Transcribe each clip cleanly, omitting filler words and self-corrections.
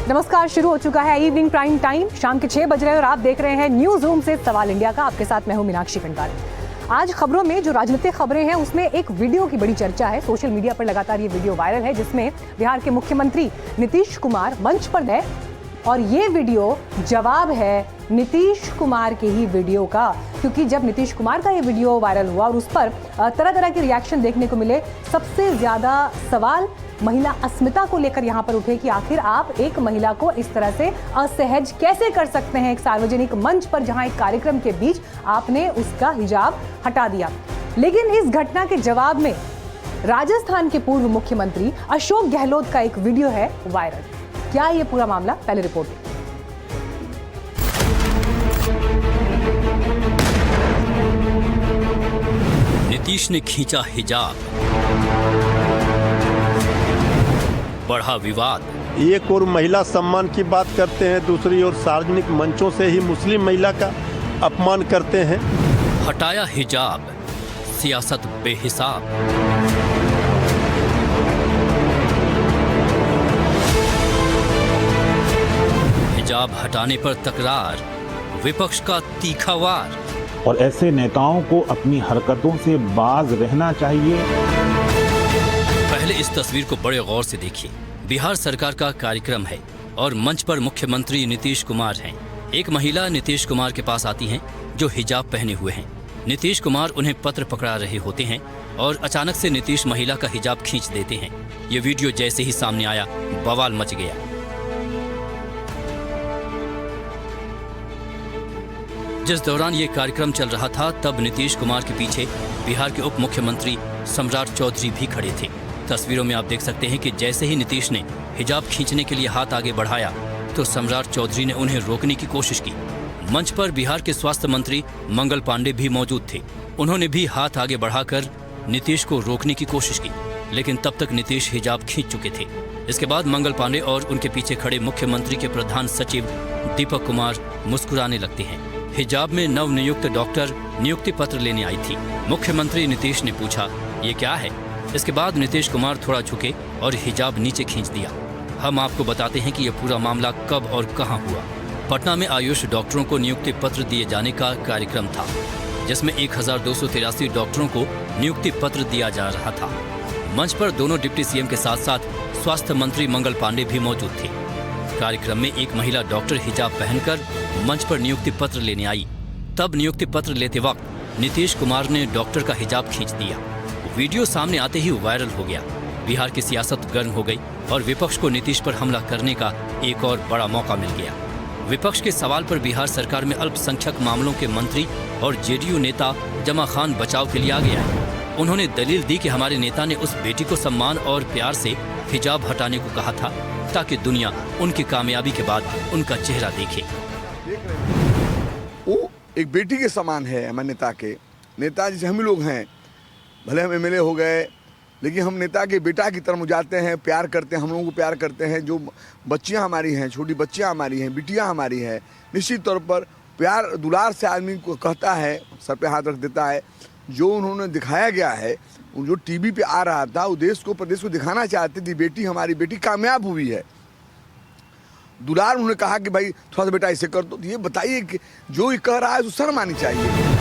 नमस्कार, शुरू हो चुका है इवनिंग प्राइम टाइम। शाम के 6 बज रहे हैं और आप देख रहे हैं न्यूज रूम से सवाल इंडिया का। आपके साथ मैं हूं मीनाक्षी खंडाल। आज खबरों में जो राजनीतिक खबरें हैं उसमें एक वीडियो की बड़ी चर्चा है। सोशल मीडिया पर लगातार ये वीडियो वायरल है जिसमें बिहार के मुख्यमंत्री नीतीश कुमार मंच पर है और ये वीडियो जवाब है नीतीश कुमार के ही वीडियो का, क्योंकि जब नीतीश कुमार का ये वीडियो वायरल हुआ और उस पर तरह तरह के रिएक्शन देखने को मिले, सबसे ज्यादा सवाल महिला अस्मिता को लेकर यहाँ पर उठे कि आखिर आप एक महिला को इस तरह से असहज कैसे कर सकते हैं एक सार्वजनिक मंच पर जहां एक कार्यक्रम के बीच आपने उसका हिजाब हटा दिया। लेकिन इस घटना के जवाब में राजस्थान के पूर्व मुख्यमंत्री अशोक गहलोत का एक वीडियो है वायरल। क्या ये पूरा मामला, पहले रिपोर्ट। नीतीश ने खींचा हिजाब, बढ़ा विवाद। एक और महिला सम्मान की बात करते हैं, दूसरी ओर सार्वजनिक मंचों से ही मुस्लिम महिला का अपमान करते हैं। हटाया हिजाब, सियासत बेहिसाब। हिजाब हटाने पर तकरार, विपक्ष का तीखा वार। और ऐसे नेताओं को अपनी हरकतों से बाज रहना चाहिए। पहले इस तस्वीर को बड़े गौर से देखिए। बिहार सरकार का कार्यक्रम है और मंच पर मुख्यमंत्री नीतीश कुमार हैं। एक महिला नीतीश कुमार के पास आती हैं जो हिजाब पहने हुए हैं। नीतीश कुमार उन्हें पत्र पकड़ा रहे होते हैं और अचानक से नीतीश महिला का हिजाब खींच देते हैं। ये वीडियो जैसे ही सामने आया, बवाल मच गया। जिस दौरान ये कार्यक्रम चल रहा था तब नीतीश कुमार के पीछे बिहार के उप मुख्यमंत्री सम्राट चौधरी भी खड़े थे। तस्वीरों में आप देख सकते हैं कि जैसे ही नीतीश ने हिजाब खींचने के लिए हाथ आगे बढ़ाया तो सम्राट चौधरी ने उन्हें रोकने की कोशिश की। मंच पर बिहार के स्वास्थ्य मंत्री मंगल पांडे भी मौजूद थे। उन्होंने भी हाथ आगे बढ़ाकर नीतीश को रोकने की कोशिश की, लेकिन तब तक नीतीश हिजाब खींच चुके थे। इसके बाद मंगल पांडे और उनके पीछे खड़े मुख्यमंत्री के प्रधान सचिव दीपक कुमार मुस्कुराने लगते हैं। हिजाब में नव नियुक्त डॉक्टर नियुक्ति पत्र लेने आई थी। मुख्यमंत्री नीतीश ने पूछा, ये क्या है? इसके बाद नीतीश कुमार थोड़ा झुके और हिजाब नीचे खींच दिया। हम आपको बताते हैं कि यह पूरा मामला कब और कहां हुआ। पटना में आयुष डॉक्टरों को नियुक्ति पत्र दिए जाने का कार्यक्रम था, जिसमें 1283 डॉक्टरों को नियुक्ति पत्र दिया जा रहा था। मंच पर दोनों डिप्टी सीएम के साथ साथ स्वास्थ्य मंत्री मंगल पांडे भी मौजूद थे। कार्यक्रम में एक महिला डॉक्टर हिजाब पहनकर मंच पर नियुक्ति पत्र लेने आई। तब नियुक्ति पत्र लेते वक्त नीतीश कुमार ने डॉक्टर का हिजाब खींच दिया। वीडियो सामने आते ही वायरल हो गया। बिहार की सियासत गर्म हो गई और विपक्ष को नीतीश पर हमला करने का एक और बड़ा मौका मिल गया। विपक्ष के सवाल पर बिहार सरकार में अल्पसंख्यक मामलों के मंत्री और जेडीयू नेता जमा खान बचाव के लिए आ गया है। उन्होंने दलील दी कि हमारे नेता ने उस बेटी को सम्मान और प्यार से हिजाब हटाने को कहा था ताकि दुनिया उनकी कामयाबी के बाद उनका चेहरा देखे। वो एक बेटी के समान है हमारे नेता के। नेता जैसे हम लोग हैं, भले हम एमएलए हो गए, लेकिन हम नेता के बेटा की तरफ जाते हैं, प्यार करते हैं, हम लोगों को प्यार करते हैं। जो बच्चियां हमारी हैं, छोटी बच्चियां हमारी हैं, बिटियां हमारी हैं, निश्चित तौर पर प्यार दुलार से आदमी को कहता है, सर पे हाथ रख देता है। जो उन्होंने दिखाया गया है, जो टीवी पे आ रहा था, वो देश को प्रदेश को दिखाना चाहते थे बेटी हमारी बेटी कामयाब हुई है। दुलार उन्होंने कहा कि भाई थोड़ा सा बेटा ऐसे कर दो। तो ये बताइए कि जो ये कह रहा है तो शर्म आनी चाहिए।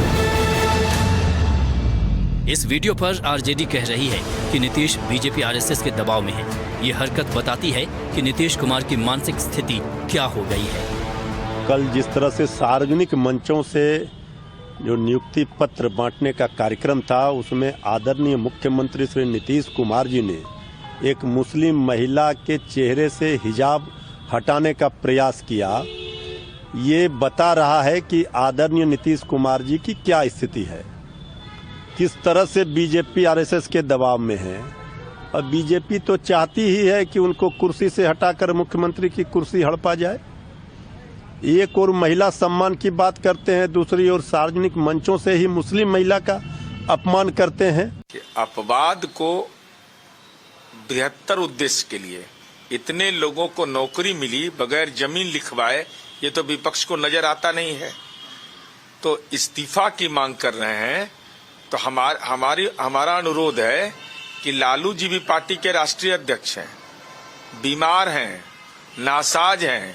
इस वीडियो पर आरजेडी कह रही है कि नीतीश बीजेपी आरएसएस के दबाव में है। ये हरकत बताती है कि नीतीश कुमार की मानसिक स्थिति क्या हो गई है। कल जिस तरह से सार्वजनिक मंचों से जो नियुक्ति पत्र बांटने का कार्यक्रम था, उसमें आदरणीय मुख्यमंत्री श्री नीतीश कुमार जी ने एक मुस्लिम महिला के चेहरे से हिजाब हटाने का प्रयास किया, ये बता रहा है कि आदरणीय नीतीश कुमार जी की क्या स्थिति है, किस तरह से बीजेपी आरएसएस के दबाव में है। और बीजेपी तो चाहती ही है कि उनको कुर्सी से हटाकर मुख्यमंत्री की कुर्सी हड़पा जाए। एक और महिला सम्मान की बात करते हैं, दूसरी ओर सार्वजनिक मंचों से ही मुस्लिम महिला का अपमान करते हैं। अपवाद को बृहत्तर उद्देश्य के लिए इतने लोगों को नौकरी मिली बगैर जमीन लिखवाए, ये तो विपक्ष को नजर आता नहीं है। तो इस्तीफा की मांग कर रहे हैं। तो हमारा अनुरोध है कि लालू जी भी पार्टी के राष्ट्रीय अध्यक्ष हैं, बीमार हैं, नासाज हैं,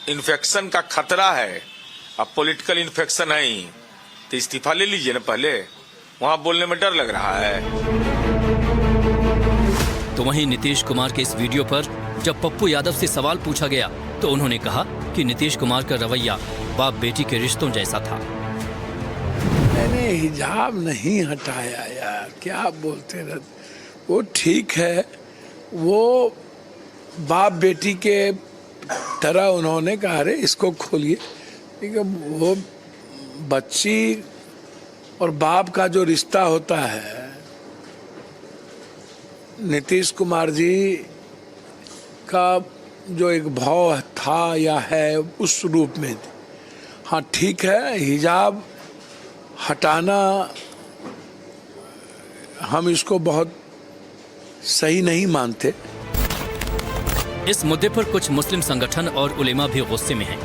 इन्फेक्शन का खतरा है, अब पॉलिटिकल इन्फेक्शन है ही, तो इस्तीफा ले लीजिए ना पहले, वहां बोलने में डर लग रहा है। तो वहीं नीतीश कुमार के इस वीडियो पर जब पप्पू यादव से सवाल पूछा गया तो उन्होंने कहा कि नीतीश कुमार का रवैया बाप बेटी के रिश्तों जैसा था। मैंने हिजाब नहीं हटाया यार, क्या बोलते रहते, वो ठीक है, वो बाप बेटी के तरह उन्होंने कहा अरे इसको खोलिए, ठीक है, वो बच्ची और बाप का जो रिश्ता होता है, नीतीश कुमार जी का जो एक भाव था या है उस रूप में, हाँ ठीक है, हिजाब हटाना हम इसको बहुत सही नहीं मानते। इस मुद्दे पर कुछ मुस्लिम संगठन और उलेमा भी गुस्से में हैं।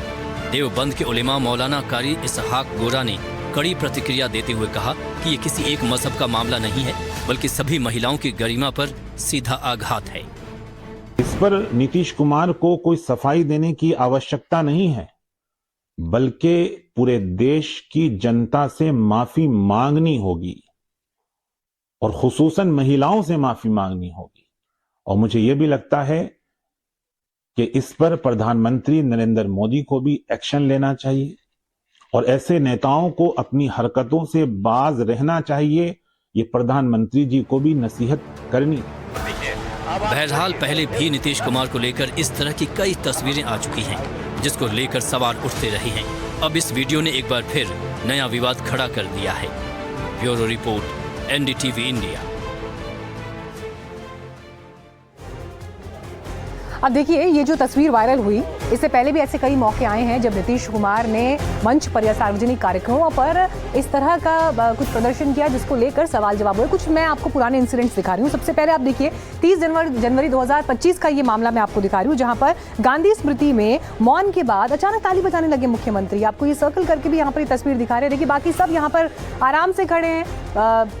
देवबंद के उलेमा मौलाना कारी इसहाक गोरा ने कड़ी प्रतिक्रिया देते हुए कहा कि ये किसी एक मजहब का मामला नहीं है, बल्कि सभी महिलाओं की गरिमा पर सीधा आघात है। इस पर नीतीश कुमार को कोई सफाई देने की आवश्यकता नहीं है, बल्कि पूरे देश की जनता से माफी मांगनी होगी और खुसूसन महिलाओं से माफी मांगनी होगी। और मुझे यह भी लगता है कि इस पर प्रधानमंत्री नरेंद्र मोदी को भी एक्शन लेना चाहिए और ऐसे नेताओं को अपनी हरकतों से बाज रहना चाहिए। ये प्रधानमंत्री जी को भी नसीहत करनी। बहरहाल पहले भी नीतीश कुमार को लेकर इस तरह की कई तस्वीरें आ चुकी हैं, जिसको लेकर सवाल उठते रहे हैं। अब इस वीडियो ने एक बार फिर नया विवाद खड़ा कर दिया है। Bureau report, NDTV India. अब देखिए, ये जो तस्वीर वायरल हुई, इससे पहले भी ऐसे कई मौके आए हैं जब नीतीश कुमार ने मंच पर या सार्वजनिक कार्यक्रमों पर इस तरह का कुछ प्रदर्शन किया जिसको लेकर सवाल जवाब हुए। कुछ मैं आपको पुराने इंसिडेंट्स दिखा रही हूँ। सबसे पहले आप देखिए 30 जनवरी 2025 का ये मामला मैं आपको दिखा रही हूँ, जहाँ पर गांधी स्मृति में मौन के बाद अचानक ताली बजाने लगे मुख्यमंत्री। आपको ये सर्कल करके भी यहाँ पर तस्वीर दिखा रहे हैं। देखिए, बाकी सब यहाँ पर आराम से खड़े हैं,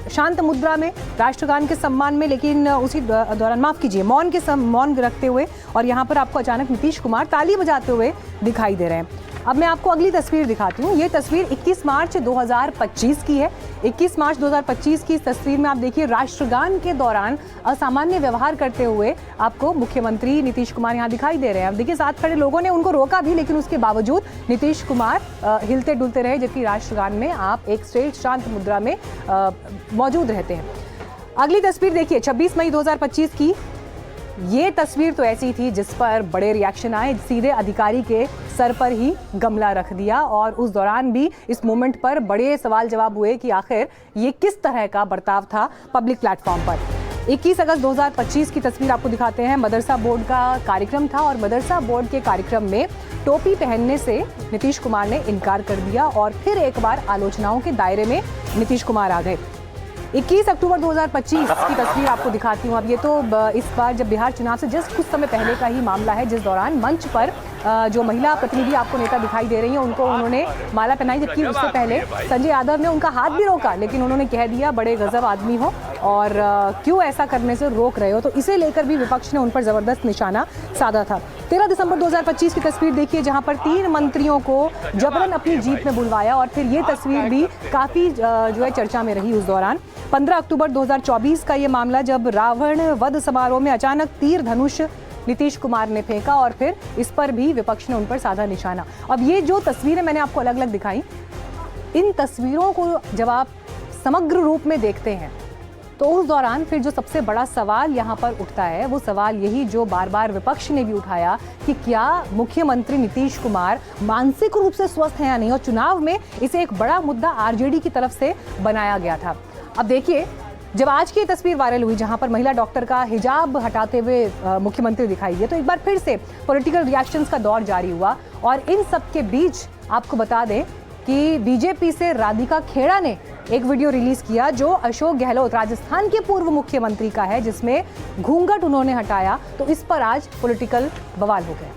शांत मुद्रा में, राष्ट्रगान के सम्मान में, लेकिन उसी दौरान, माफ कीजिए, मौन रखते हुए, और यहाँ पर आपको अचानक नीतीश कुमार ताली बजाते हुए दिखाई दे रहे हैं। अब मैं आपको अगली तस्वीर दिखाती हूँ। ये तस्वीर 21 मार्च 2025 की है। 21 मार्च 2025 की इस तस्वीर में आप देखिए, राष्ट्रगान के दौरान असामान्य व्यवहार करते हुए आपको मुख्यमंत्री नीतीश कुमार यहाँ दिखाई दे रहे हैं। अब देखिए, साथ खड़े लोगों ने उनको रोका भी, लेकिन उसके बावजूद नीतीश कुमार हिलते डुलते रहे, जबकि राष्ट्रगान में आप एक स्ट्रेट शांत मुद्रा में मौजूद रहते हैं। अगली तस्वीर देखिए, 26 मई 2025 की। ये तस्वीर तो ऐसी थी जिस पर बड़े रिएक्शन आए, सीधे अधिकारी के सर पर ही गमला रख दिया, और उस दौरान भी इस मोमेंट पर बड़े सवाल जवाब हुए कि आखिर ये किस तरह का बर्ताव था पब्लिक प्लेटफॉर्म पर। 21 अगस्त 2025 की तस्वीर आपको दिखाते हैं। मदरसा बोर्ड का कार्यक्रम था और मदरसा बोर्ड के कार्यक्रम में टोपी पहनने से नीतीश कुमार ने इनकार कर दिया और फिर एक बार आलोचनाओं के दायरे में नीतीश कुमार आ गए। 21 अक्टूबर 2025 की तस्वीर आपको दिखाती हूँ। अब ये तो इस बार जब बिहार चुनाव से जस्ट कुछ समय पहले का ही मामला है, जिस दौरान मंच पर जो महिला प्रतिनिधि आपको नेता दिखाई दे रही हैं, उनको उन्होंने माला पहनाई, जबकि उससे पहले संजय यादव ने उनका हाथ भी रोका, लेकिन उन्होंने कह दिया बड़े गजब आदमी हो और क्यों ऐसा करने से रोक रहे हो। तो इसे लेकर भी विपक्ष ने उन पर जबरदस्त निशाना साधा था। 13 दिसंबर 2025 की तस्वीर देखिए, जहां पर 3 मंत्रियों को जबरन अपनी जीप में बुलवाया, और फिर ये तस्वीर भी काफी जो है चर्चा में रही उस दौरान। 15 अक्टूबर 2024 का ये मामला, जब रावण वध समारोह में अचानक तीर धनुष नीतीश कुमार ने फेंका और फिर इस पर भी विपक्ष ने उन पर साधा निशाना। अब ये जो तस्वीरें मैंने आपको अलग अलग दिखाई, इन तस्वीरों को जब आप समग्र रूप में देखते हैं तो उस दौरान फिर जो सबसे बड़ा सवाल यहाँ पर उठता है, वो सवाल यही जो बार बार विपक्ष ने भी उठाया कि क्या मुख्यमंत्री नीतीश कुमार मानसिक रूप से स्वस्थ हैं या नहीं, और चुनाव में इसे एक बड़ा मुद्दा आरजेडी की तरफ से बनाया गया था। अब देखिए, जब आज की तस्वीर वायरल हुई जहां पर महिला डॉक्टर का हिजाब हटाते हुए मुख्यमंत्री दिखाई दिए, तो एक बार फिर से पॉलिटिकल रिएक्शंस का दौर जारी हुआ। और इन सब के बीच आपको बता दें कि बीजेपी से राधिका खेड़ा ने एक वीडियो रिलीज किया जो अशोक गहलोत, राजस्थान के पूर्व मुख्यमंत्री का है, जिसमें घूंघट उन्होंने हटाया। तो इस पर आज पॉलिटिकल बवाल हो गया।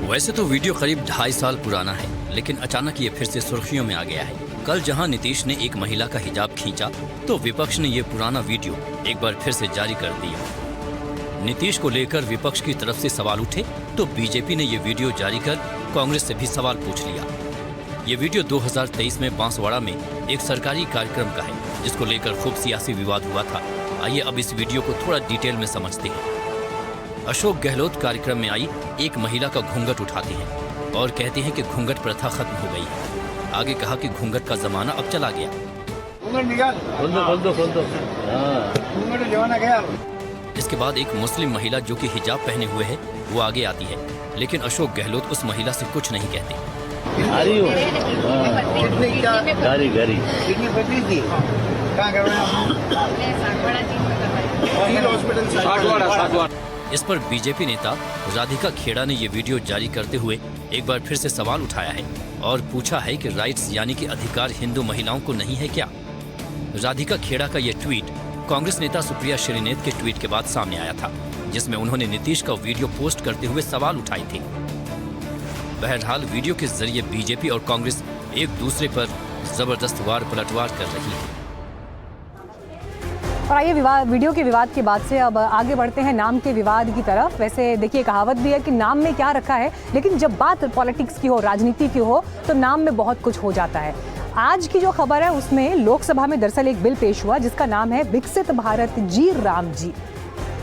वैसे तो वीडियो करीब 2.5 साल पुराना है, लेकिन अचानक ये फिर से सुर्खियों में आ गया है। कल जहां नीतीश ने एक महिला का हिजाब खींचा, तो विपक्ष ने ये पुराना वीडियो एक बार फिर से जारी कर दिया। नीतीश को लेकर विपक्ष की तरफ से सवाल उठे तो बीजेपी ने ये वीडियो जारी कर कांग्रेस से भी सवाल पूछ लिया। ये वीडियो 2023 में बांसवाड़ा में एक सरकारी कार्यक्रम का है, जिसको लेकर खूब सियासी विवाद हुआ था। आइए अब इस वीडियो को थोड़ा डिटेल में समझते हैं। अशोक गहलोत कार्यक्रम में आई एक महिला का घूंघट उठाते हैं और कहते हैं कि घूंघट प्रथा खत्म हो गई है। आगे कहा कि घूंघट का जमाना अब चला गया। इसके बाद एक मुस्लिम महिला जो कि हिजाब पहने हुए है वो आगे आती है, लेकिन अशोक गहलोत उस महिला से कुछ नहीं कहते। इस पर बीजेपी नेता राधिका खेड़ा ने ये वीडियो जारी करते हुए एक बार फिर से सवाल उठाया है और पूछा है कि राइट्स यानी कि अधिकार हिंदू महिलाओं को नहीं है क्या। राधिका खेड़ा का ये ट्वीट कांग्रेस नेता सुप्रिया श्रीनेत के ट्वीट के बाद सामने आया था, जिसमें उन्होंने नीतीश का वीडियो पोस्ट करते हुए सवाल उठाए थे। बहरहाल वीडियो के जरिए बीजेपी और कांग्रेस एक दूसरे पर जबरदस्त वार पलटवार कर रही है। और आइए वीडियो के विवाद के बाद से अब आगे बढ़ते हैं नाम के विवाद की तरफ। वैसे देखिए, कहावत भी है कि नाम में क्या रखा है, लेकिन जब बात पॉलिटिक्स की हो, राजनीति की हो, तो नाम में बहुत कुछ हो जाता है। आज की जो खबर है उसमें लोकसभा में दरअसल एक बिल पेश हुआ जिसका नाम है विकसित भारत जी राम जी।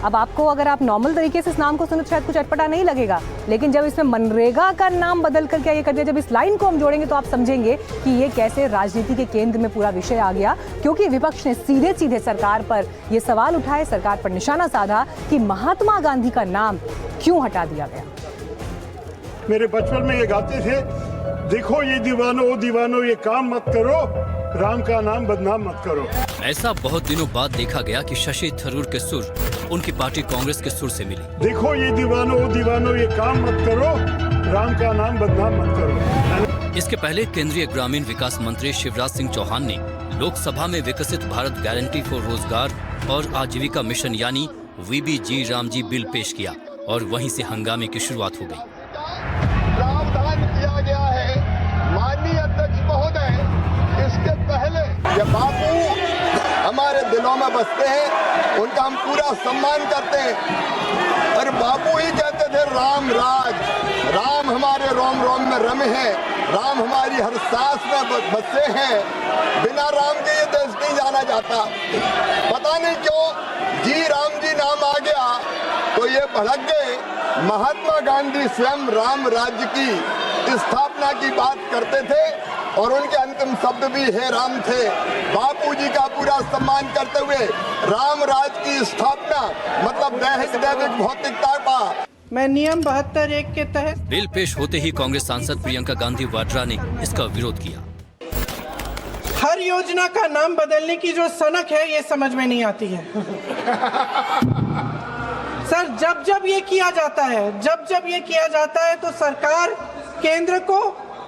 अब आपको अगर आप नॉर्मल तरीके से इस नाम को सुनो तो शायद कुछ अटपटा नहीं लगेगा, लेकिन जब इसमें मनरेगा का नाम बदल कर क्या ये कर दिया, जब इस लाइन को हम जोड़ेंगे तो आप समझेंगे कि ये कैसे राजनीति के केंद्र में पूरा विषय आ गया। क्योंकि विपक्ष ने सीधे सीधे सरकार पर ये सवाल उठाए, सरकार पर निशाना साधा कि महात्मा गांधी का नाम क्यों हटा दिया गया। मेरे बचपन में ये गाते थे, देखो ये दीवानो ओ दीवानो ये काम मत करो, राम का नाम बदनाम मत करो। ऐसा बहुत दिनों बाद देखा गया कि शशि थरूर के सुर उनकी पार्टी कांग्रेस के सुर से मिली। देखो ये दीवानो ओ दीवानो ये काम मत करो, राम का नाम बदनाम मत करो। इसके पहले केंद्रीय ग्रामीण विकास मंत्री शिवराज सिंह चौहान ने लोकसभा में विकसित भारत गारंटी फॉर रोजगार और आजीविका मिशन यानी वीबीजी रामजी बिल पेश किया और वहीं से हंगामे की शुरुआत हो गई। प्रावधान किया गया है माननीय अध्यक्ष महोदय, इसके पहले जब बापू हमारे दिलों में बसते हैं, उनका हम पूरा सम्मान करते हैं। और बापू ही कहते थे राम राज, राम हमारे रोम रोम में रमे हैं, राम हमारी हर सांस में बसे हैं, बिना राम के ये देश नहीं जाना जाता। पता नहीं क्यों जी राम जी नाम आ गया तो ये भड़क गए। महात्मा गांधी स्वयं राम राज्य की स्थापना की बात करते थे और उनके अंतिम शब्द भी हे राम थे। बापूजी का पूरा सम्मान करते हुए राम राज की स्थापना मतलब दैहिक भौतिकता का। मैं नियम 72(1) के तहत बिल पेश होते ही कांग्रेस सांसद प्रियंका गांधी वाड्रा ने इसका विरोध किया। हर योजना का नाम बदलने की जो सनक है ये समझ में नहीं आती है। सर, जब ये किया जाता है, जब ये किया जाता है तो सरकार केंद्र को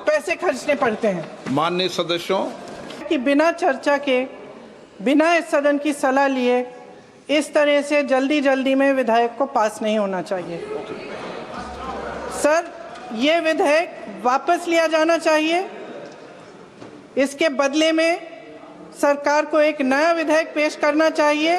पैसे खर्चने पड़ते हैं। माननीय सदस्यों कि बिना चर्चा के, बिना इस सदन की सलाह लिए इस तरह से जल्दी में विधेयक को पास नहीं होना चाहिए। सर, ये विधेयक वापस लिया जाना चाहिए। इसके बदले में सरकार को एक नया विधेयक पेश करना चाहिए।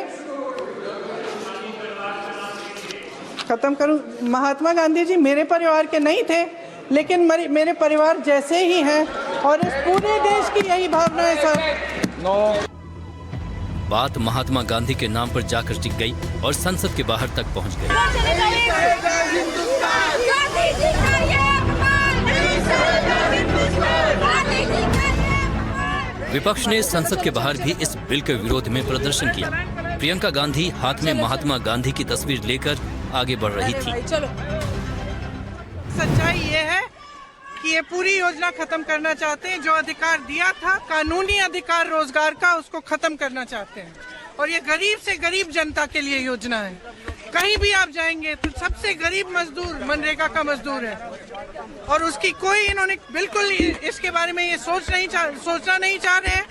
खत्म करूं। महात्मा गांधी जी मेरे परिवार के नहीं थे, लेकिन मेरे परिवार जैसे ही हैं और इस पूरे देश की यही भावना है सर। बात महात्मा गांधी के नाम पर जाकर टिक गई और संसद के बाहर तक पहुंच गई। विपक्ष ने संसद के बाहर भी इस बिल के विरोध में प्रदर्शन किया। प्रियंका गांधी हाथ में महात्मा गांधी की तस्वीर लेकर आगे बढ़ रही थी। सच्चाई ये है कि ये पूरी योजना खत्म करना चाहते हैं। जो अधिकार दिया था, कानूनी अधिकार रोजगार का, उसको खत्म करना चाहते हैं। और ये गरीब से गरीब जनता के लिए योजना है। कहीं भी आप जाएंगे तो सबसे गरीब मजदूर मनरेगा का मजदूर है और उसकी कोई, इन्होंने बिल्कुल इसके बारे में ये सोचना नहीं चाह रहे हैं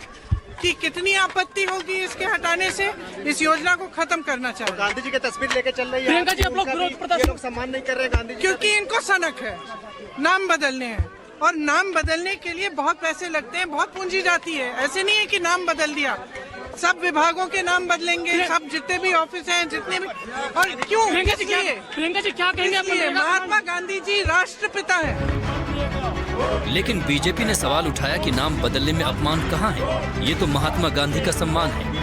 कि कितनी आपत्ति होगी इसके हटाने से। इस योजना को खत्म करना चाहिए। गांधी जी की तस्वीर लेके चल रही है प्रियंका जी, आप लोग विरोध प्रदर्शन सम्मान नहीं कर रहे गांधी जी, क्योंकि इनको सनक है, नाम बदलने हैं। और नाम बदलने के लिए बहुत पैसे लगते हैं, बहुत पूंजी जाती है। ऐसे नहीं है कि नाम बदल दिया, सब विभागों के नाम बदलेंगे, सब जितने भी ऑफिस हैं, जितने भी। और क्यों? प्रियंका जी क्या कहेंगे? महात्मा गांधी जी राष्ट्रपिता है। लेकिन बीजेपी ने सवाल उठाया कि नाम बदलने में अपमान कहाँ है, ये तो महात्मा गांधी का सम्मान है।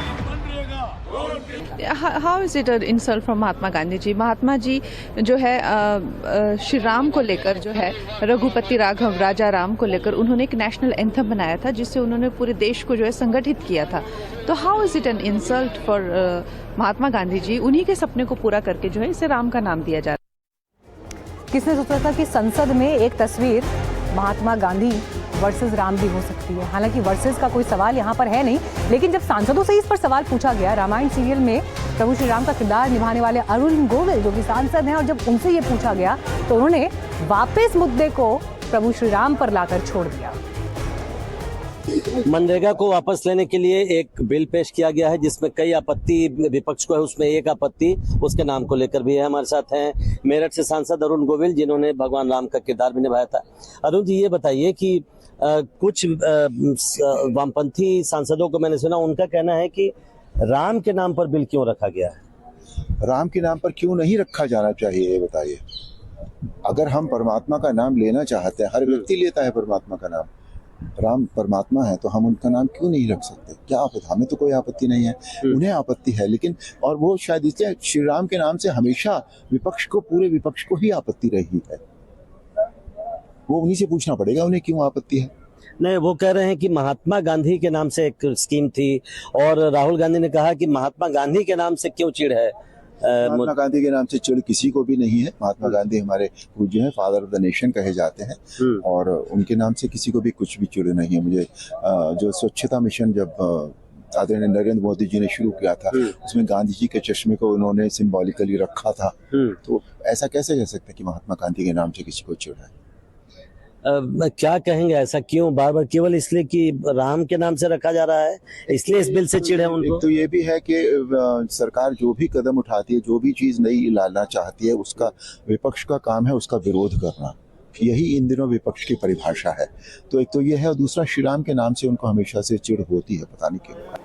How is it insult from Mahatma Gandhi ji? Mahatma ji जो है श्री राम को लेकर, जो है रघुपति राघव राजा राम को लेकर उन्होंने एक नेशनल एंथम बनाया था, जिससे उन्होंने पूरे देश को जो है संगठित किया था। तो how is it an insult for Mahatma Gandhi ji? उन्हीं के सपने को पूरा करके जो है इसे राम का नाम दिया जा रहा है। किसने सोचा था कि संसद में एक तस्वीर महात्मा गांधी वर्सेस राम भी हो सकती है। हालांकि वर्सेस का कोई सवाल यहाँ पर है नहीं, लेकिन जब सांसदों से इस पर सवाल पूछा गया, रामायण सीरियल में प्रभु श्री राम का किरदार निभाने वाले अरुण गोविल जो कि सांसद हैं, और जब उनसे ये पूछा गया तो उन्होंने वापस मुद्दे को प्रभु श्री राम पर लाकर छोड़ दिया। मनरेगा को वापस लेने के लिए एक बिल पेश किया गया है, जिसमें कई आपत्ति विपक्ष को है, उसमें एक आपत्ति उसके नाम को लेकर भी है। हमारे साथ हैं मेरठ से सांसद अरुण गोविल, जिन्होंने भगवान राम का किरदार भी निभाया था। अरुण जी, ये बताइए कि कुछ वामपंथी सांसदों को मैंने सुना, उनका कहना है कि राम के नाम पर बिल क्यों रखा गया है? राम के नाम पर क्यों नहीं रखा जाना चाहिए, ये बताइए। अगर हम परमात्मा का नाम लेना चाहते हैं, हर व्यक्ति लेता है परमात्मा का नाम, राम परमात्मा है, तो हम उनका नाम क्यों नहीं रख सकते? क्या आपत्ति? हमें तो कोई आपत्ति नहीं है, उन्हें आपत्ति है। लेकिन और वो शायद इसलिए श्री राम के नाम से हमेशा विपक्ष को, पूरे विपक्ष को ही आपत्ति रही है। वो उन्हीं से पूछना पड़ेगा उन्हें क्यों आपत्ति है। नहीं, वो कह रहे हैं कि महात्मा गांधी के नाम से एक स्कीम थी, और राहुल गांधी ने कहा कि महात्मा गांधी के नाम से क्यों चिढ़ है। महात्मा गांधी के नाम से चिढ़ किसी को भी नहीं है। महात्मा गांधी हमारे पूज्य हैं, फादर ऑफ द नेशन कहे जाते हैं, और उनके नाम से किसी को भी कुछ भी चिढ़ नहीं है। मुझे जो स्वच्छता मिशन जब आदरणीय नरेंद्र मोदी जी ने शुरू किया था, उसमें गांधी जी के चश्मे को उन्होंने सिंबॉलिकली रखा था, तो ऐसा कैसे कह सकते हैं कि महात्मा गांधी के नाम से किसी को चिढ़ है? क्या कहेंगे, ऐसा क्यों बार बार? केवल इसलिए कि राम के नाम से रखा जा रहा है, इसलिए इस बिल से चिढ़ है उनको? तो ये भी है कि सरकार जो भी कदम उठाती है, जो भी चीज नई लाना चाहती है, उसका विपक्ष का काम है उसका विरोध करना। यही इन दिनों विपक्ष की परिभाषा है। तो एक तो ये है, और दूसरा श्री राम के नाम से उनको हमेशा से चिढ़ होती है, पता नहीं क्यों।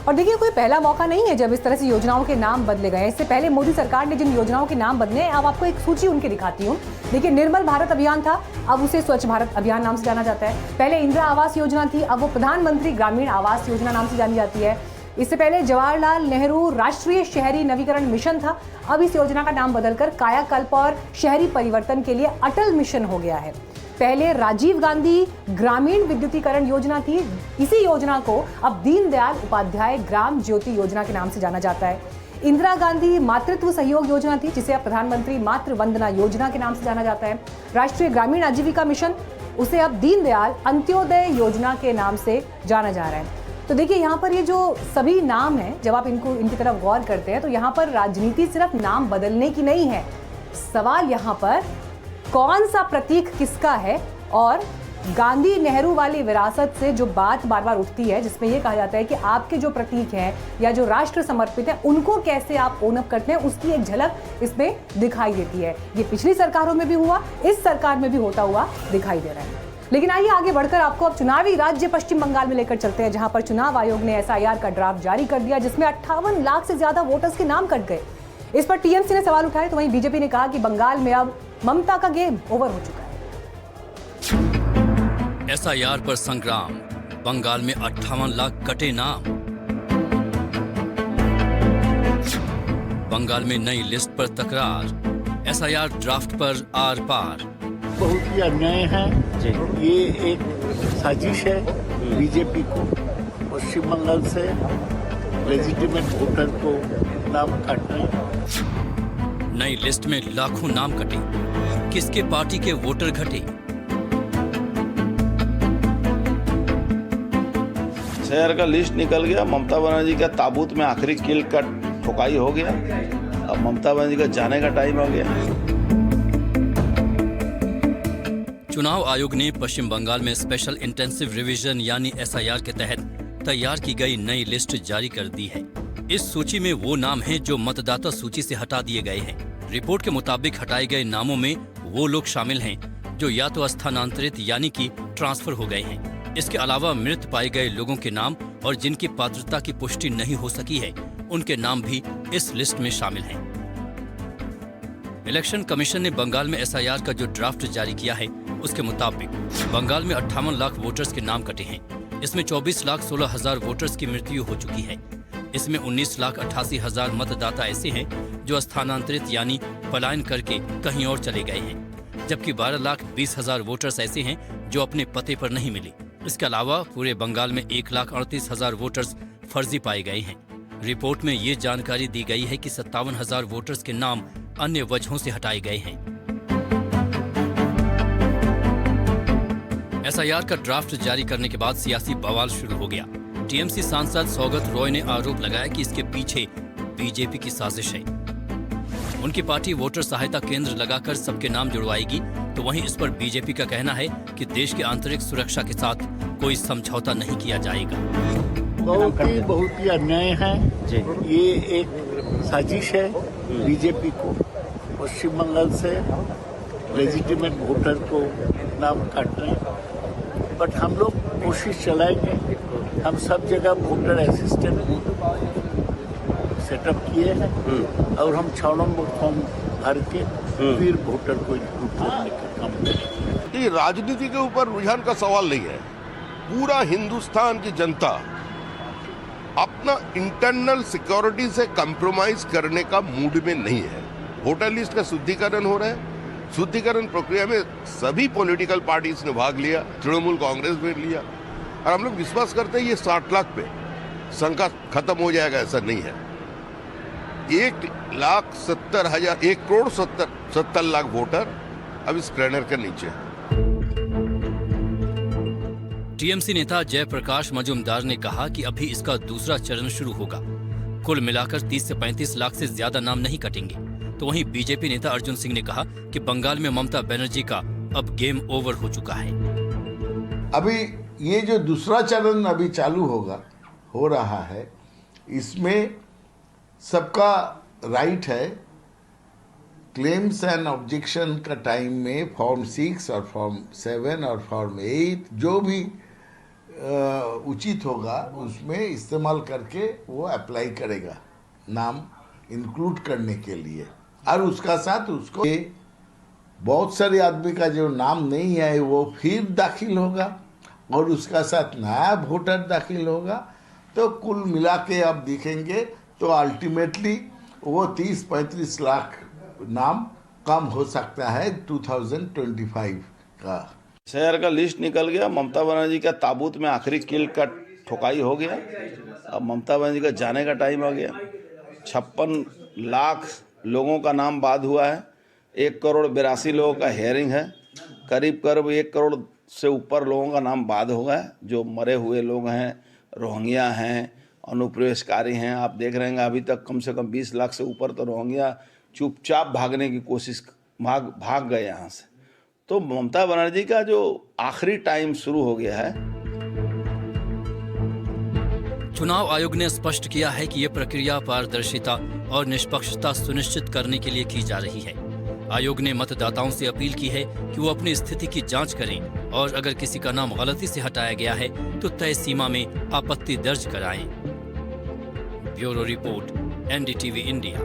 और देखिए, कोई पहला मौका नहीं है जब इस तरह से योजनाओं के नाम बदले गए। इससे पहले मोदी सरकार ने जिन योजनाओं के नाम बदले, अब आपको एक सूची उनकी दिखाती हूँ। देखिए, निर्मल भारत अभियान था, अब उसे स्वच्छ भारत अभियान नाम से जाना जाता है। पहले इंदिरा आवास योजना थी, अब वो प्रधानमंत्री ग्रामीण आवास योजना नाम से जानी जाती है। इससे पहले जवाहरलाल नेहरू राष्ट्रीय शहरी नवीकरण मिशन था, अब इस योजना का नाम बदलकर कायाकल्प और शहरी परिवर्तन के लिए अटल मिशन हो गया है। पहले राजीव गांधी ग्रामीण विद्युतीकरण योजना थी, इसी योजना को अब दीनदयाल उपाध्याय ग्राम ज्योति योजना के नाम से जाना जाता है। इंदिरा गांधी मातृत्व सहयोग योजना थी, जिसे अब प्रधानमंत्री मातृ वंदना योजना के नाम से जाना जाता है। राष्ट्रीय ग्रामीण आजीविका मिशन, उसे अब दीनदयाल अंत्योदय योजना के नाम से जाना जा रहा है। तो देखिए, यहाँ पर ये जो सभी नाम हैं, जब आप इनकी तरफ गौर करते हैं तो यहाँ पर राजनीति सिर्फ नाम बदलने की नहीं है। सवाल यहाँ पर कौन सा प्रतीक किसका है, और गांधी नेहरू वाली विरासत से जो बात बार बार उठती है, जिसमें यह कहा जाता है कि आपके जो प्रतीक हैं या जो राष्ट्र समर्पित है, उनको कैसे आप ओन अप करते हैं, उसकी एक झलक इसमें दिखाई देती है। ये पिछली सरकारों में भी हुआ, इस सरकार में भी होता हुआ दिखाई दे रहा है। लेकिन आइए आगे बढ़कर आपको अब चुनावी राज्य पश्चिम बंगाल में लेकर चलते हैं, जहां पर चुनाव आयोग ने एसआईआर का ड्राफ्ट जारी कर दिया, जिसमें 58 लाख से ज्यादा वोटर्स के नाम कट गए। इस पर टीएमसी ने सवाल उठाए, तो वहीं बीजेपी ने कहा कि बंगाल में अब ममता का गेम ओवर हो चुका है। एसआईआर पर संग्राम, बंगाल में 58 लाख कटे नाम। बंगाल में नई लिस्ट पर तकरार, एसआईआर ड्राफ्ट पर आर पार। बहुत ही अन्याय है, ये एक साजिश है बीजेपी को पश्चिम बंगाल से लेजिटिमेट वोटर को नाम काटना। नई लिस्ट में लाखों नाम कटे, किसके पार्टी के वोटर घटे? 6,000 का लिस्ट निकल गया। ममता बनर्जी का ताबूत में आखिरी किल का ठोकाई हो गया। अब ममता बनर्जी का जाने का टाइम आ गया। चुनाव आयोग ने पश्चिम बंगाल में स्पेशल इंटेंसिव रिवीजन यानी एसआईआर के तहत तैयार की गई नई लिस्ट जारी कर दी है। इस सूची में वो नाम हैं जो मतदाता सूची से हटा दिए गए हैं। रिपोर्ट के मुताबिक हटाए गए नामों में वो लोग शामिल हैं जो या तो स्थानांतरित यानी कि ट्रांसफर हो गए हैं। इसके अलावा मृत पाए गए लोगों के नाम और जिनकी पात्रता की पुष्टि नहीं हो सकी है, उनके नाम भी इस लिस्ट में शामिल हैं। इलेक्शन कमीशन ने बंगाल में एसआईआर का जो ड्राफ्ट जारी किया है, उसके मुताबिक बंगाल में 58 लाख वोटर्स के नाम कटे हैं। इसमें 24,16,000 वोटर्स की मृत्यु हो चुकी है। इसमें 19,88,000 मतदाता ऐसे हैं जो स्थानांतरित यानी पलायन करके कहीं और चले गए हैं, जबकि 12,20,000 वोटर्स ऐसे हैं जो अपने पते पर नहीं मिले। इसके अलावा पूरे बंगाल में 1,38,000 वोटर्स फर्जी पाए गए हैं। रिपोर्ट में ये जानकारी दी गई है कि 57,000 वोटर्स के नाम अन्य वजहों से हटाए गए हैं। एसआईआर का ड्राफ्ट जारी करने के बाद सियासी बवाल शुरू हो गया। टीएमसी सांसद सौगत रॉय ने आरोप लगाया कि इसके पीछे बीजेपी की साजिश है। उनकी पार्टी वोटर सहायता केंद्र लगाकर सबके नाम जुड़वाएगी, तो वहीं इस पर बीजेपी का कहना है कि देश की आंतरिक सुरक्षा के साथ कोई समझौता नहीं किया जाएगा। बहुत ही अन्याय है। ये एक साजिश है बीजेपी को पश्चिम बंगाल से लेजिटिमेट वोटर को नाम काटना। बट हम लोग कोशिश चलाएंगे। हम सब जगह वोटर असिस्टेंट सेटअप किए हैं और हम 6 नंबर फॉर्म भर के फिर वोटर को इंक्लूड करने का काम करेंगे। ये राजनीति के ऊपर रुझान का सवाल नहीं है। पूरा हिंदुस्तान की जनता अपना इंटरनल सिक्योरिटी से कंप्रोमाइज करने का मूड में नहीं है। वोटर लिस्ट का शुद्धिकरण हो रहा है। शुद्धिकरण प्रक्रिया में सभी पॉलिटिकल पार्टीज ने भाग लिया, तृणमूल कांग्रेस ने लिया, और हम लोग विश्वास करते हैं ये 60 लाख पे शंका खत्म हो जाएगा। ऐसा नहीं है। 1,70,000 1,70,00,000 लाख वोटर अब इस स्कैनर के नीचे है। टीएमसी नेता जयप्रकाश मजूमदार ने कहा कि अभी इसका दूसरा चरण शुरू होगा। कुल मिलाकर 30 से 35 लाख से ज्यादा नाम नहीं कटेंगे। तो वहीं बीजेपी नेता अर्जुन सिंह ने कहा कि बंगाल में ममता बनर्जी का अब गेम ओवर हो चुका है। अभी ये जो दूसरा चरण अभी चालू हो रहा है, इसमें सबका राइट है। क्लेम्स एंड ऑब्जेक्शन का टाइम में फॉर्म 6 और फॉर्म 7 और फॉर्म 8 जो भी उचित होगा उसमें इस्तेमाल करके वो अप्लाई करेगा नाम इंक्लूड करने के लिए। और उसका साथ उसको बहुत सारे आदमी का जो नाम नहीं है वो फिर दाखिल होगा और उसका साथ नया वोटर दाखिल होगा। तो कुल मिला के आप देखेंगे तो अल्टीमेटली वो 30-35 लाख नाम कम हो सकता है 2025 का। शहर का लिस्ट निकल गया। ममता बनर्जी का ताबूत में आखिरी किल का ठोकाई हो गया। अब ममता बनर्जी का जाने का टाइम आ गया। 56 लाख लोगों का नाम बाद हुआ है। 1,82 लोगों का हेयरिंग है। करीब 1 करोड़ से ऊपर लोगों का नाम बाद हो गया। जो मरे हुए लोग हैं, रोहिंग्या हैं, अनुप्रवेशकारी हैं। आप देख रहे हैं अभी तक कम से कम 20 लाख से ऊपर तो रोहिंग्या चुपचाप भागने की कोशिश भाग गए यहाँ से। तो ममता बनर्जी का जो आखिरी टाइम शुरू हो गया है। चुनाव आयोग ने स्पष्ट किया है कि यह प्रक्रिया पारदर्शिता और निष्पक्षता सुनिश्चित करने के लिए की जा रही है। आयोग ने मतदाताओं से अपील की है कि वो अपनी स्थिति की जांच करें और अगर किसी का नाम गलती से हटाया गया है तो तय सीमा में आपत्ति दर्ज कराएं। Bureau report, NDTV India.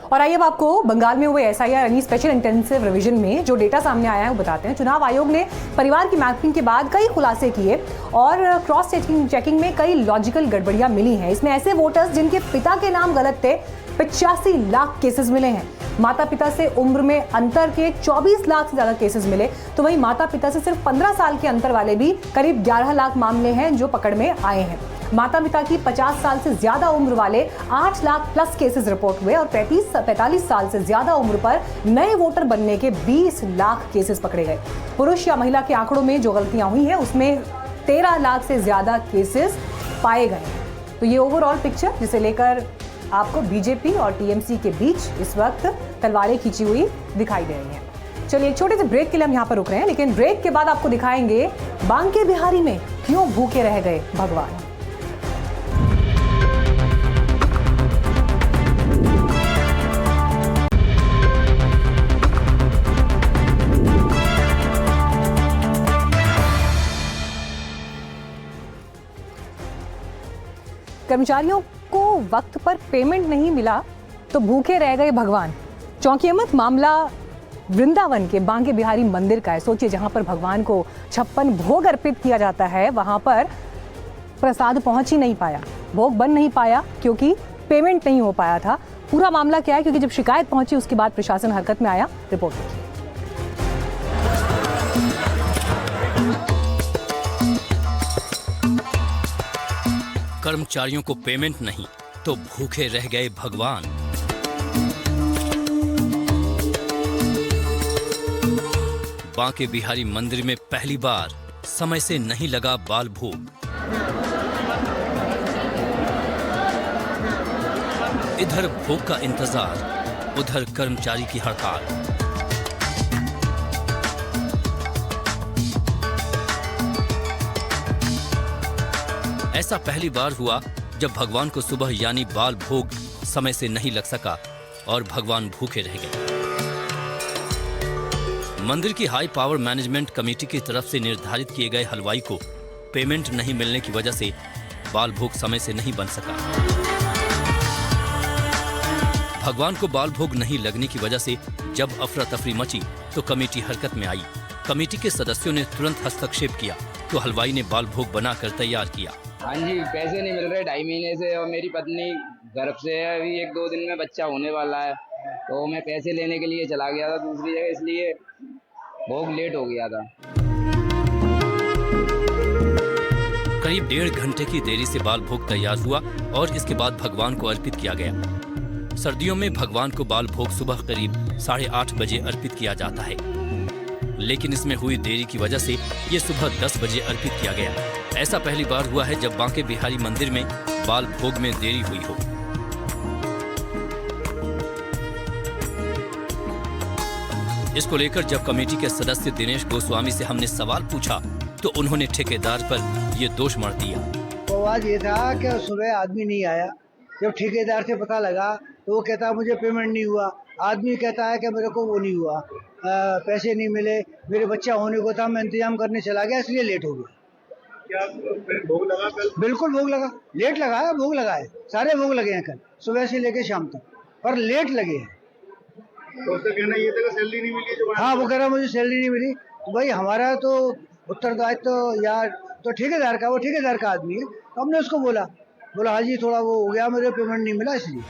और आइए अब आपको बंगाल में हुए एसआईआर यानी स्पेशल इंटेंसिव रिवीजन में जो डेटा सामने आया है वो बताते हैं। चुनाव आयोग ने परिवार की मैपिंग के बाद कई खुलासे किए और क्रॉस चेकिंग में कई लॉजिकल गड़बड़ियां मिली हैं। इसमें ऐसे वोटर्स जिनके पिता के नाम गलत थे 85 लाख केसेस मिले हैं। माता पिता से उम्र में अंतर के 24 लाख से ज्यादा केसेस मिले। तो वहीं माता पिता से सिर्फ 15 साल के अंतर वाले भी करीब 11 लाख मामले हैं जो पकड़ में आए हैं। माता पिता की 50 साल से ज्यादा उम्र वाले 8 लाख प्लस केसेस रिपोर्ट हुए और 45 साल से ज्यादा उम्र पर नए वोटर बनने के 20 लाख केसेस पकड़े गए। पुरुष या महिला के आंकड़ों में जो गलतियां हुई हैं उसमें 13 लाख से ज्यादा केसेस पाए गए। तो ये ओवरऑल पिक्चर जिसे लेकर आपको बीजेपी और टीएमसी के बीच इस वक्त तलवारें खींची हुई दिखाई दे रही हैं। चलिए एक छोटे से ब्रेक के लिए हम यहाँ पर रुक रहे हैं, लेकिन ब्रेक के बाद आपको दिखाएंगे बांके बिहारी में क्यों भूखे रह गए भगवान। कर्मचारियों को वक्त पर पेमेंट नहीं मिला तो भूखे रह गए भगवान। चौंकिए मत, मामला वृंदावन के बांके बिहारी मंदिर का है। सोचिए, जहां पर भगवान को 56 भोग अर्पित किया जाता है, वहां पर प्रसाद पहुंच ही नहीं पाया, भोग बन नहीं पाया क्योंकि पेमेंट नहीं हो पाया था। पूरा मामला क्या है, क्योंकि जब शिकायत पहुंची उसके बाद प्रशासन हरकत में आया। रिपोर्ट देखिए। कर्मचारियों को पेमेंट नहीं तो भूखे रह गए भगवान। बांके बिहारी मंदिर में पहली बार समय से नहीं लगा बाल भोग। इधर भोग का इंतजार, उधर कर्मचारी की हड़ताल। ऐसा पहली बार हुआ जब भगवान को सुबह यानी बाल भोग समय से नहीं लग सका और भगवान भूखे रह गए। मंदिर की हाई पावर मैनेजमेंट कमेटी की तरफ से निर्धारित किए गए हलवाई को पेमेंट नहीं मिलने की वजह से बाल भोग समय से नहीं बन सका। भगवान को बाल भोग नहीं लगने की वजह से जब अफरा तफरी मची तो कमेटी हरकत में आई। कमेटी के सदस्यों ने तुरंत हस्तक्षेप किया तो हलवाई ने बाल भोग बनाकर तैयार किया। हाँ जी, पैसे नहीं मिल रहे 2.5 महीने से और मेरी पत्नी गर्भ से है, अभी 1-2 दिन में बच्चा होने वाला है, तो मैं पैसे लेने के लिए चला गया था दूसरी जगह, इसलिए भोग लेट हो गया था। करीब 1.5 घंटे की देरी से बाल भोग तैयार हुआ और इसके बाद भगवान को अर्पित किया गया। सर्दियों में भगवान को बाल भोग सुबह करीब 8:30 बजे अर्पित किया जाता है, लेकिन इसमें हुई देरी की वजह से ये सुबह 10 बजे अर्पित किया गया। ऐसा पहली बार हुआ है जब बांके बिहारी मंदिर में बाल भोग में देरी हुई हो। इसको लेकर जब कमेटी के सदस्य दिनेश गोस्वामी से हमने सवाल पूछा तो उन्होंने ठेकेदार पर ये दोष मढ़ दिया। तो आज ये था कि सुबह आदमी नहीं आया, जब ठेकेदार से पता लगा तो वो कहता मुझे पेमेंट नहीं हुआ, आदमी कहता है कि मेरे को वो नहीं हुआ, पैसे नहीं मिले, मेरे बच्चा होने को था, मैं इंतजाम करने चला गया इसलिए लेट हो गया। क्या भोग लगा कल? बिल्कुल भोग लगा, लेट लगा है, भोग लगा है, सारे भोग लगे हैं कल सुबह से लेके शाम तक, पर लेट लगे हैं। तो उसका कहना ये था कि सैलरी नहीं मिली जो। हाँ, वो कह रहा मुझे सैलरी नहीं मिली। तो भाई हमारा तो उत्तरदायित्व तो यार तो ठेकेदार का, वो ठेकेदार का आदमी है, तो हमने उसको बोला हाँ जी थोड़ा वो हो गया, मेरे पेमेंट नहीं मिला इसलिए।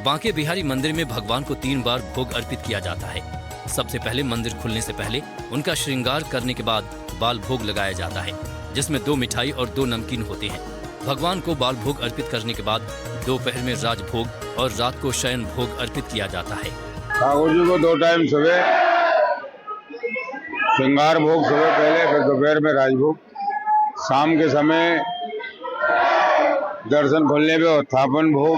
बांके बिहारी मंदिर में भगवान को 3 बार भोग अर्पित किया जाता है। सबसे पहले मंदिर खुलने से पहले उनका श्रृंगार करने के बाद बाल भोग लगाया जाता है, जिसमें 2 मिठाई और 2 नमकीन होते हैं। भगवान को बाल भोग अर्पित करने के बाद दोपहर में राजभोग और रात को शयन भोग अर्पित किया जाता है। ठाकुर जी को 2 टाइम सुबह श्रृंगार भोग सुबह पहले, फिर दोपहर में राजभोग, शाम के समय दर्शन खुलने पे उत्थापन भोग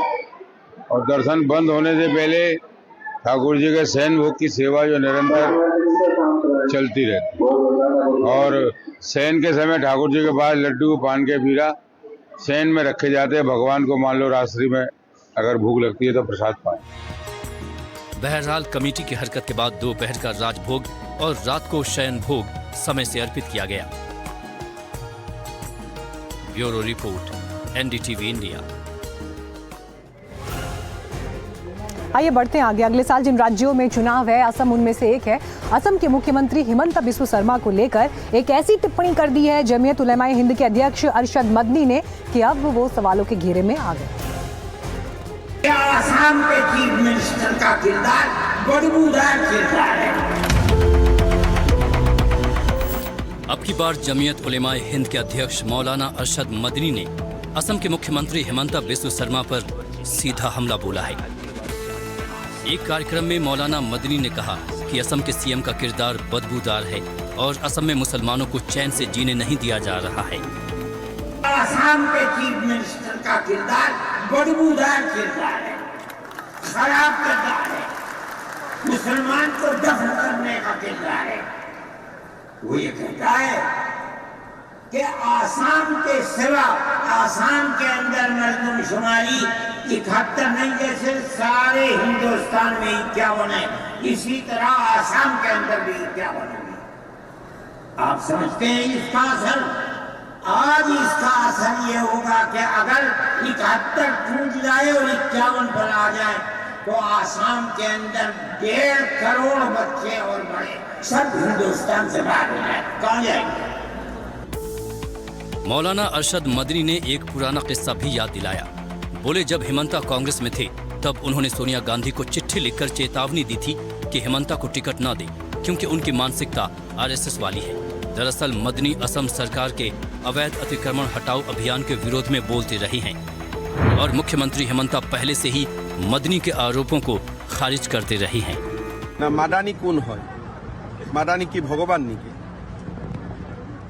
और दर्शन बंद होने से पहले ठाकुर जी के शयन भोग की सेवा जो निरंतर चलती रहती। और शयन के समय ठाकुर जी के पास लड्डू पान के पीरा शयन में रखे जाते हैं। भगवान को मान लो रात्रि में अगर भूख लगती है तो प्रसाद पाए। बहरहाल कमेटी की हरकत के बाद दोपहर का राजभोग और रात को शयन भोग समय से अर्पित किया गया। Bureau report, NDTV India. आइए बढ़ते हैं आगे। अगले साल जिन राज्यों में चुनाव है, असम उनमें से एक है। असम के मुख्यमंत्री हिमंता बिस्वा शर्मा को लेकर एक ऐसी टिप्पणी कर दी है जमीयत उलेमाए हिंद के अध्यक्ष अरशद मदनी ने कि अब वो सवालों के घेरे में आ गए। असम के चीफ मिनिस्टर का किरदार बदबूदार किरदार है। अब की बार जमीयत उलेमाए हिंद के अध्यक्ष मौलाना अरशद मदनी ने असम के मुख्यमंत्री हिमंता बिस्वा शर्मा पर सीधा हमला बोला है। एक कार्यक्रम में मौलाना मदनी ने कहा कि असम के सीएम का किरदार बदबूदार है और असम में मुसलमानों को चैन से जीने नहीं दिया जा रहा है। असम के चीफ मिनिस्टर का किरदार बदबूदार किरदार है, खराब किरदार है, मुसलमान को दफन करने का किरदार है। वो ये कहता है कि आसाम के सिवा आसाम के अंदर मर्दमशुमारी 71 नहीं, जैसे सारे हिंदुस्तान में 51 है, इसी तरह आसाम के अंदर भी 51 है। आप समझते हैं इसका असर आज इसका असर ये होगा कि अगर 71 टूट जाए और 51 पर आ जाए तो आसाम के अंदर 1.5 करोड़ बच्चे और बड़े सब हिंदुस्तान से बाहर हो जाए, कहाँ जाएंगे? मौलाना अरशद मदनी ने एक पुराना किस्सा भी याद दिलाया। बोले, जब हिमंता कांग्रेस में थे तब उन्होंने सोनिया गांधी को चिट्ठी लिखकर चेतावनी दी थी कि हिमंता को टिकट न दे, क्योंकि उनकी मानसिकता आरएसएस वाली है। दरअसल मदनी असम सरकार के अवैध अतिक्रमण हटाओ अभियान के विरोध में बोलते रहे हैं और मुख्यमंत्री हिमंता पहले से ही मदनी के आरोपों को खारिज करते रहे हैं। ना मादानी कौन है, मादानी की भगवान निके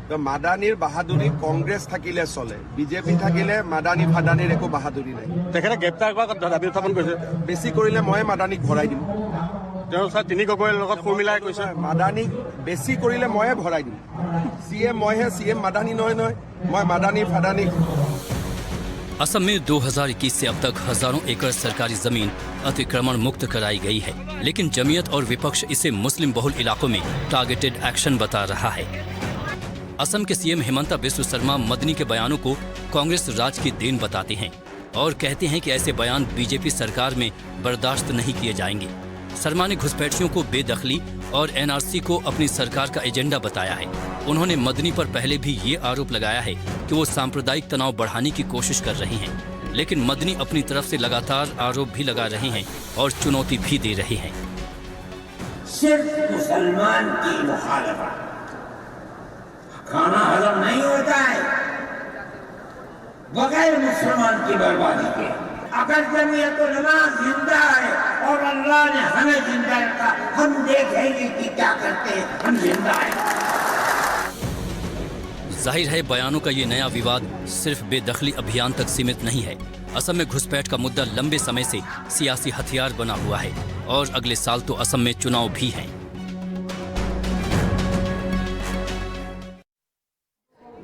तो मादानीर बाहादुरी कांग्रेस থাকিলে চলে, বিজেপি থাকিলে মাদানী ফাদানীৰ একো বাহাদুৰি নাই। তেখেতে গ্ৰেপ্তাৰ কৰা দাবী উত্থাপন কৰিছে, বেছি কৰিলে মই মাদানীক ভৰাই দিম। তেওঁ স্যাৰ তিনি গগৈৰ লগত ফৰ্মুলাই কৈছে মাদানীক বেছি কৰিলে ময়ে ভৰাই দিম। सीएम মইহে, सीएम মাদানী নহয়, মই মাদানী ফাদানীক। असम में 2021 से अब तक हजारों एकड़ सरकारी जमीन अतिक्रमण मुक्त कराई गई है, लेकिन जमीयत और विपक्ष इसे मुस्लिम बहुल इलाकों में टारगेटेड एक्शन बता रहा है। असम के सीएम हिमंता बिस्व शर्मा मदनी के बयानों को कांग्रेस राज की देन बताते हैं और कहते हैं कि ऐसे बयान बीजेपी सरकार में बर्दाश्त नहीं किए जाएंगे। शर्मा ने घुसपैठियों को बेदखली और एनआरसी को अपनी सरकार का एजेंडा बताया है। उन्होंने मदनी पर पहले भी ये आरोप लगाया है कि वो सांप्रदायिक तनाव बढ़ाने की कोशिश कर रहे हैं, लेकिन मदनी अपनी तरफ से लगातार आरोप भी लगा रहे हैं और चुनौती भी दे रहे हैं। सिर्फ मुसलमान की मुखालफत खाना हजम नहीं होता है बगैर मुसलमान की बर्बादी के। अगर जमीयत नमाज जिंदा है और अल्लाह ने हमें जिंदा रखा, हम देखेंगे कि क्या करते हैं, हम जिंदा हैं। जाहिर है बयानों का ये नया विवाद सिर्फ बेदखली अभियान तक सीमित नहीं है। असम में घुसपैठ का मुद्दा लंबे समय से सियासी हथियार बना हुआ है और अगले साल तो असम में चुनाव भी हैं।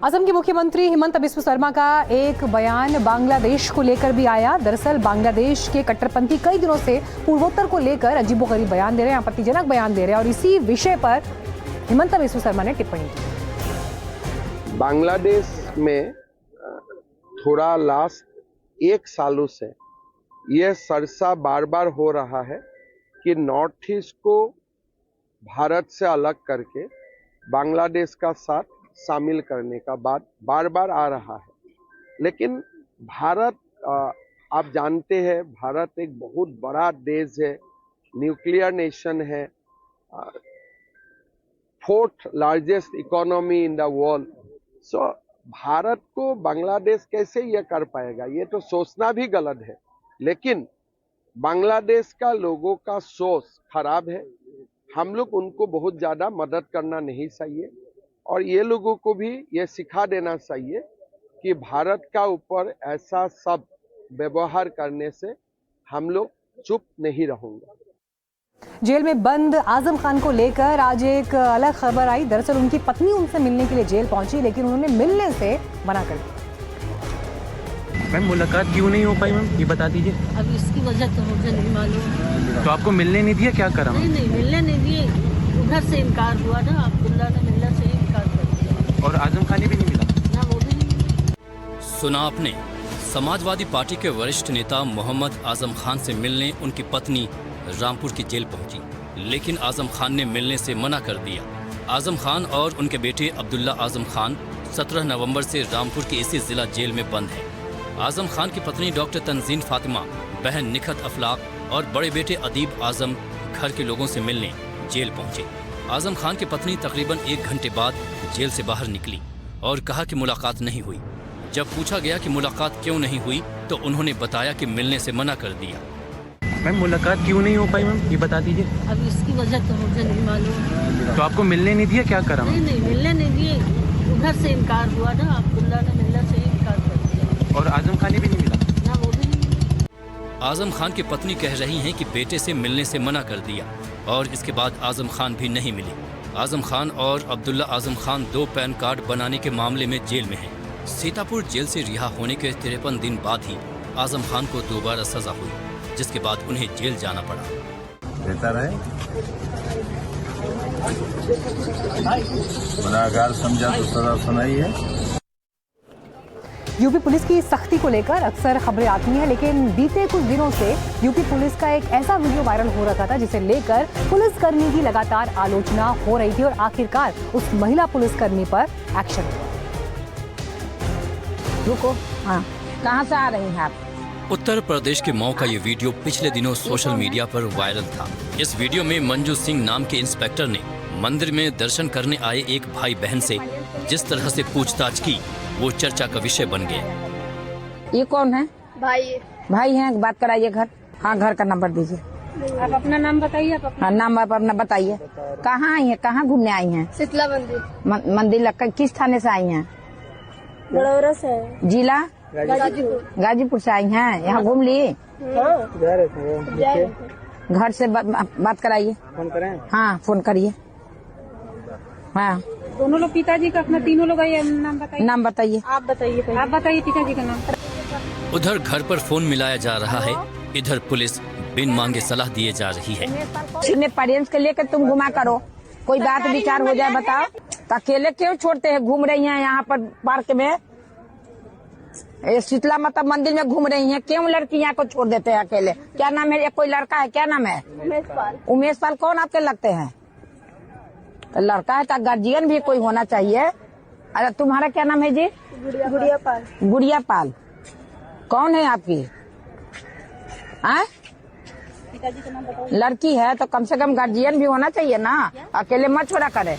असम के मुख्यमंत्री हिमंता बिस्व शर्मा का एक बयान बांग्लादेश को लेकर भी आया। दरअसल बांग्लादेश के कट्टरपंथी कई दिनों से पूर्वोत्तर को लेकर अजीबोगरीब बयान दे रहे हैं, आपत्तिजनक बयान दे रहे हैं और इसी विषय पर हिमंता बिस्व शर्मा ने टिप्पणी की। बांग्लादेश में थोड़ा लास्ट 1 सालों से यह चर्चा बार बार हो रहा है कि नॉर्थ ईस्ट को भारत से अलग करके बांग्लादेश का साथ शामिल करने का बात बार बार आ रहा है। लेकिन भारत, आप जानते हैं, भारत एक बहुत बड़ा देश है, न्यूक्लियर नेशन है, 4th largest economy in the world. So Bharat को बांग्लादेश कैसे ये कर पाएगा, ये तो सोचना भी गलत है। लेकिन बांग्लादेश का लोगों का सोच खराब है, हम लोग उनको बहुत ज़्यादा मदद करना नहीं चाहिए और ये लोगों को भी ये सिखा देना चाहिए कि भारत का ऊपर ऐसा सब व्यवहार करने से हम लोग चुप नहीं रहेंगे। जेल में बंद आजम खान को लेकर आज एक अलग खबर आई। दरअसल उनकी पत्नी उनसे मिलने के लिए जेल पहुंची, लेकिन उन्होंने मिलने से मना कर दिया। मैम मुलाकात क्यों नहीं हो पाई मैम, ये बता दीजिए। अब इसकी वजह तो मुझे नहीं मालूम। तो आपको मिलने नहीं दिया, क्या करा? नहीं मिलने नहीं दिए, उधर से इनकार हुआ ना, अब्दुल्ला ने मिलने से इनकार कर दिया। और आजम खान भी नहीं मिला ना, वो भी नहीं। सुना आपने, समाजवादी पार्टी के वरिष्ठ नेता मोहम्मद आजम खान से मिलने उनकी पत्नी रामपुर की जेल पहुंची, लेकिन आजम खान ने मिलने से मना कर दिया। आजम खान और उनके बेटे अब्दुल्ला आजम खान 17 नवंबर से रामपुर की इसी जिला जेल में बंद हैं। आजम खान की पत्नी डॉक्टर तंजीन फातिमा, बहन निखत अफलाक और बड़े बेटे अदीब आजम घर के लोगों से मिलने जेल पहुंचे। आजम खान की पत्नी तकरीबन 1 घंटे बाद जेल से बाहर निकली और कहा कि मुलाकात नहीं हुई। जब पूछा गया कि मुलाकात क्यों नहीं हुई तो उन्होंने बताया कि मिलने से मना कर दिया। मैम मुलाकात क्यों नहीं हो पाई मैम, ये बता दीजिए। अब इसकी वजह तो मुझे नहीं मालूम। तो आपको मिलने नहीं दिया, क्या करा? नहीं मिलने नहीं दिए, उधर से इनकार हुआ ना, अब्दुल्ला ने मिलने से इनकार कर दिया। और आजम खान भी नहीं मिला ना, वो भी नहीं। आजम खान की पत्नी कह रही हैं कि बेटे से मिलने से मना कर दिया और इसके बाद आजम खान भी नहीं मिले। आजम खान और अब्दुल्ला आजम खान 2 पैन कार्ड बनाने के मामले में जेल में हैं। सीतापुर जेल से रिहा होने के 53 दिन बाद ही आजम खान को दोबारा सजा हुई, जिसके बाद उन्हें जेल जाना पड़ा। बेहतर है गुनाहगार समझा तो सजा सुनाई है। यूपी पुलिस की सख्ती को लेकर अक्सर खबरें आती हैं, लेकिन बीते कुछ दिनों से यूपी पुलिस का एक ऐसा वीडियो वायरल हो रहा था जिसे लेकर पुलिसकर्मी की लगातार आलोचना हो रही थी और आखिरकार उस महिला पुलिसकर्मी पर एक्शन हुआ। रुको, हाँ, कहाँ से आ रही हैं आप? उत्तर प्रदेश के मऊ का ये वीडियो पिछले दिनों सोशल मीडिया पर वायरल था। इस वीडियो में मंजू सिंह नाम के इंस्पेक्टर ने मंदिर में दर्शन करने आए एक भाई बहन से जिस तरह से पूछताछ की वो चर्चा का विषय बन गया। ये कौन है? भाई हैं, बात कराइए घर। हाँ, घर का नंबर दीजिए। आप अपना नाम बताइए। हाँ, नाम आप अपना बताइए। कहाँ आई हैं, कहाँ घूमने आई हैं? शीतला मंदिर। मंदिर किस थाने से आई हैं? बड़ौरा से। जिला गाजीपुर से आई हैं। यहाँ घूम ली? घर से बात कराइए। फोन करें? हाँ, फोन करिए। हाँ, दोनों लोग पिताजी का अपना तीनों लोग नाम बताइए। नाम बताइए। आप बताइए पिताजी का नाम। उधर घर पर फोन मिलाया जा रहा है, इधर पुलिस बिन मांगे सलाह दिए जा रही है। अपने पेरेंट्स के लेकर तुम घुमा करो, कोई बात विचार हो जाए बताओ। तो अकेले क्यों छोड़ते हैं? घूम रही हैं यहाँ पर पार्क में, शीतला माता मंदिर में घूम रही हैं, क्यों लड़की यहाँ को छोड़ देते हैं अकेले? क्या नाम है? कोई लड़का है, क्या नाम है? उमेश पाल। कौन आपके लगते हैं? तो लड़का है तो गार्जियन भी कोई होना चाहिए। अरे तुम्हारा क्या नाम है जी? गुड़िया पाल। गुड़िया पाल कौन है आपकी? पिताजी का नाम बताओ। लड़की है तो कम से कम गार्जियन भी होना चाहिए ना, अकेले मत छोड़ा करे।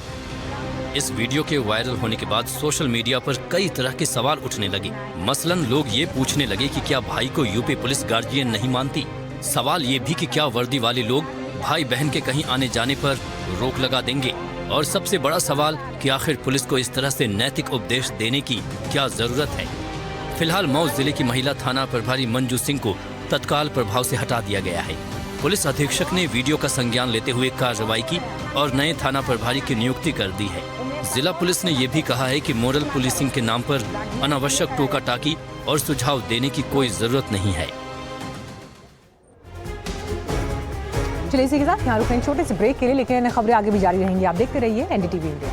इस वीडियो के वायरल होने के बाद सोशल मीडिया पर कई तरह के सवाल उठने लगे। मसलन लोग ये पूछने लगे कि क्या भाई को यूपी पुलिस गार्जियन नहीं मानती। सवाल ये भी कि क्या वर्दी वाले लोग भाई बहन के कहीं आने जाने पर रोक लगा देंगे। और सबसे बड़ा सवाल कि आखिर पुलिस को इस तरह से नैतिक उपदेश देने की क्या जरूरत है। फिलहाल मऊ जिले की महिला थाना प्रभारी मंजू सिंह को तत्काल प्रभाव से हटा दिया गया है। पुलिस अधीक्षक ने वीडियो का संज्ञान लेते हुए कार्रवाई की और नए थाना प्रभारी की नियुक्ति कर दी है। जिला पुलिस ने ये भी कहा है कि मोरल पुलिसिंग के नाम पर अनावश्यक टोका टाकी और सुझाव देने की कोई जरूरत नहीं है। चलिए इसी के साथ यहाँ रुकें छोटे से ब्रेक के लिए, लेकिन खबरें आगे भी जारी रहेंगी। आप देखते रहिए एनडीटीवी इंडिया।